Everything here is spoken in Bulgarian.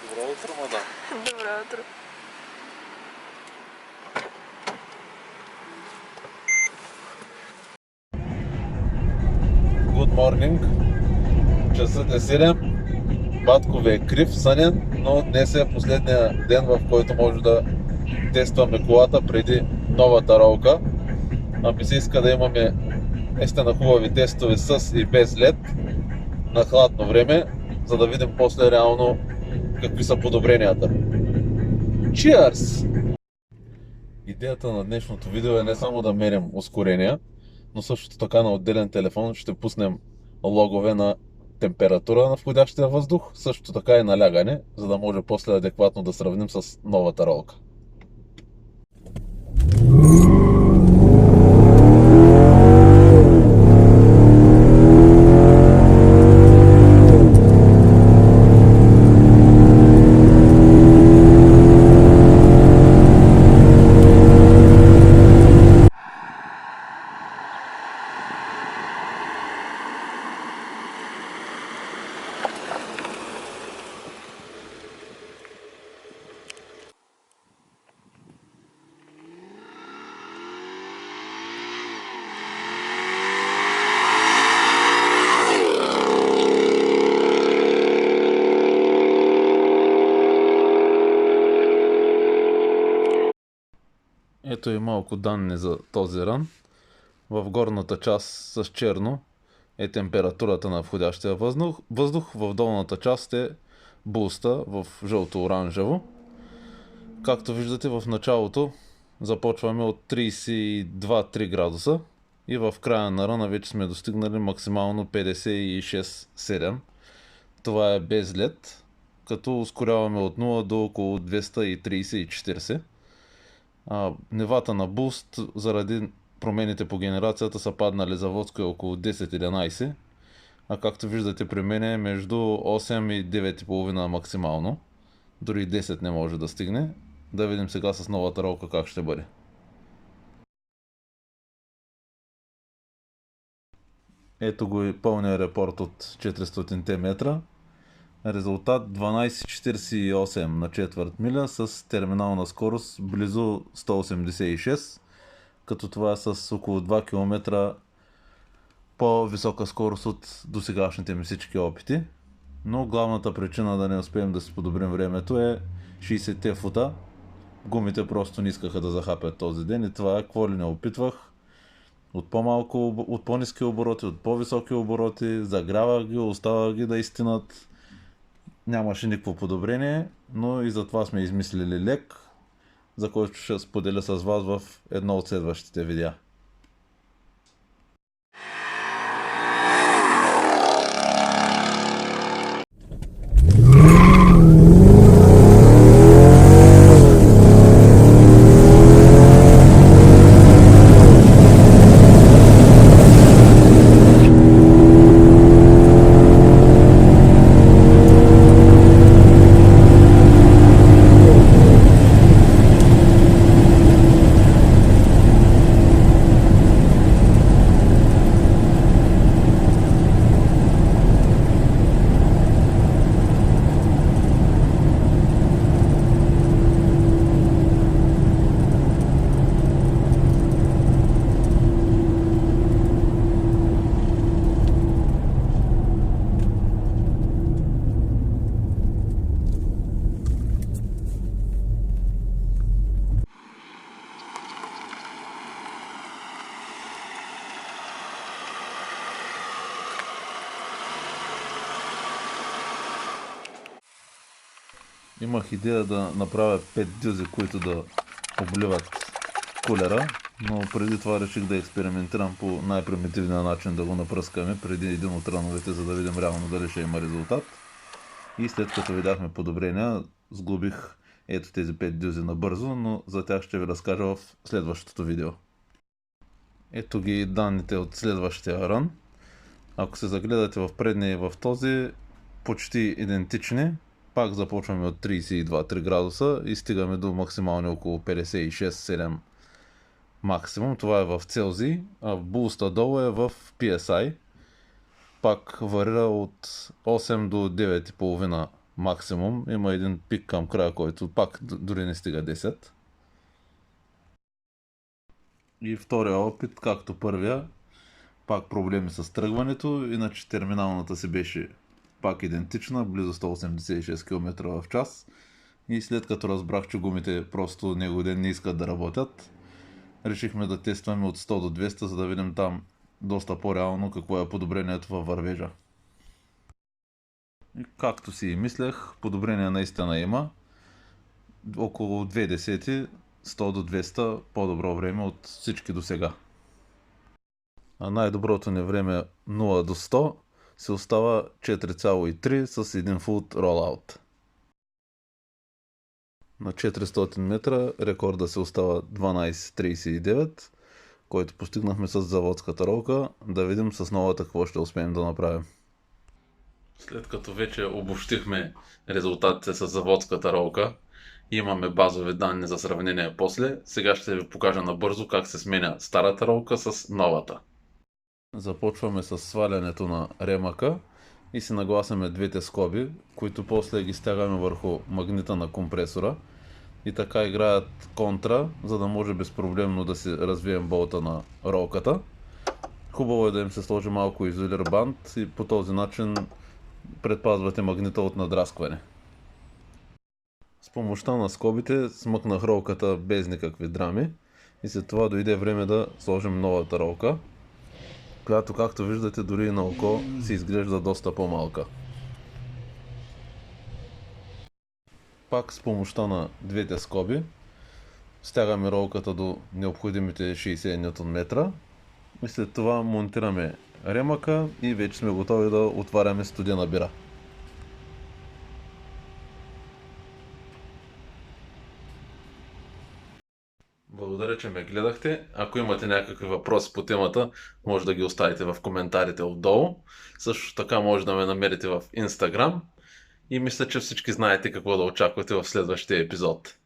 Добро утро, мадам. Добро утро. Good morning. Часът е 7. Батко ви е крив, сънен, но днес е последния ден, в който може да тестваме колата преди новата ролка. А ми се иска да имаме наистина хубави тестове с и без лед на хладно време, за да видим после реално какви са подобренията. Cheers! Идеята на днешното видео е не само да мерим ускорения, но също така на отделен телефон ще пуснем логове на температура на входящия въздух, също така и налягане, за да може после адекватно да сравним с новата ролка. Ето и малко данни за този ран. В горната част с черно е температурата на входящия въздух, в долната част е буста в жълто-оранжево. Както виждате, в началото започваме от 32-3 градуса и в края на рана вече сме достигнали максимално 56-7. Това е без лед, като ускоряваме от 0 до около 230-40. Нивата на буст заради промените по генерацията са паднали заводско е около 10-11, а както виждате при мен е между 8 и 9,5 максимално. Дори 10 не може да стигне. Да видим сега с новата ролка как ще бъде. Ето го и пълния репорт от 400 метра. Резултат 12,48 на четвърт миля с терминална скорост близо 186, като това е с около 2 км по-висока скорост от досегашните ми всички опити. Но главната причина да не успеем да си подобрим времето е 60-те фута. Гумите просто не искаха да захапят този ден и това е, какво ли не опитвах. От по-ниски обороти, от по-високи обороти, загрявах ги, оставах ги да изтинат. Нямаше никакво подобрение, но и затова сме измислили лек, за който ще споделя с вас в едно от следващите видеа. Имах идея да направя 5 дюзи, които да обливат кулера, но преди това реших да експериментирам по най-примитивния начин да го напръскаме преди един от рановете, за да видим реално дали ще има резултат. И след като видяхме подобрения, сглобих ето тези 5 дюзи набързо, но за тях ще ви разкажа в следващото видео. Ето ги данните от следващия ран. Ако се загледате в предния и в този, почти идентични. Пак започваме от 32-3 градуса и стигаме до максимални около 56-7 максимум. Това е в Целзий, а в буста долу е в PSI. Пак варира от 8 до 9,5 максимум. Има един пик към края, който пак дори не стига 10. И втория опит, както първия, пак проблеми с тръгването, иначе терминалната си беше пак идентична, близо 186 км в час. И след като разбрах, че гумите просто негоден не искат да работят, решихме да тестваме от 100 до 200, за да видим там доста по-реално какво е подобрението във вървежа. И както си и мислех, подобрение наистина има. Около 2 десети, 100 до 200 по-добро време от всички до сега. А най-доброто ни време 0 до 100 се остава 4,3 с един фулт ролаут. На 400 метра рекорда се остава 12,39, който постигнахме с заводската ролка. Да видим с новата какво ще успеем да направим. След като вече обобщихме резултатите с заводската ролка, имаме базови данни за сравнение после, сега ще ви покажа набързо как се сменя старата ролка с новата. Започваме с свалянето на ремъка и си нагласяме двете скоби, които после ги стягаме върху магнита на компресора и така играят контра, за да може безпроблемно да си развием болта на ролката. Хубаво е да им се сложи малко изолир банд и по този начин предпазвате магнита от надраскване. С помощта на скобите смъкнах ролката без никакви драми и след това дойде време да сложим новата ролка, която, както виждате, дори и на око се изглежда доста по-малка. Пак с помощта на двете скоби стягаме ролката до необходимите 60 Нм и след това монтираме ремъка и вече сме готови да отваряме студена бира. Благодаря, че ме гледахте. Ако имате някакви въпроси по темата, може да ги оставите в коментарите отдолу. Също така може да ме намерите в Instagram. И мисля, че всички знаете какво да очаквате в следващия епизод.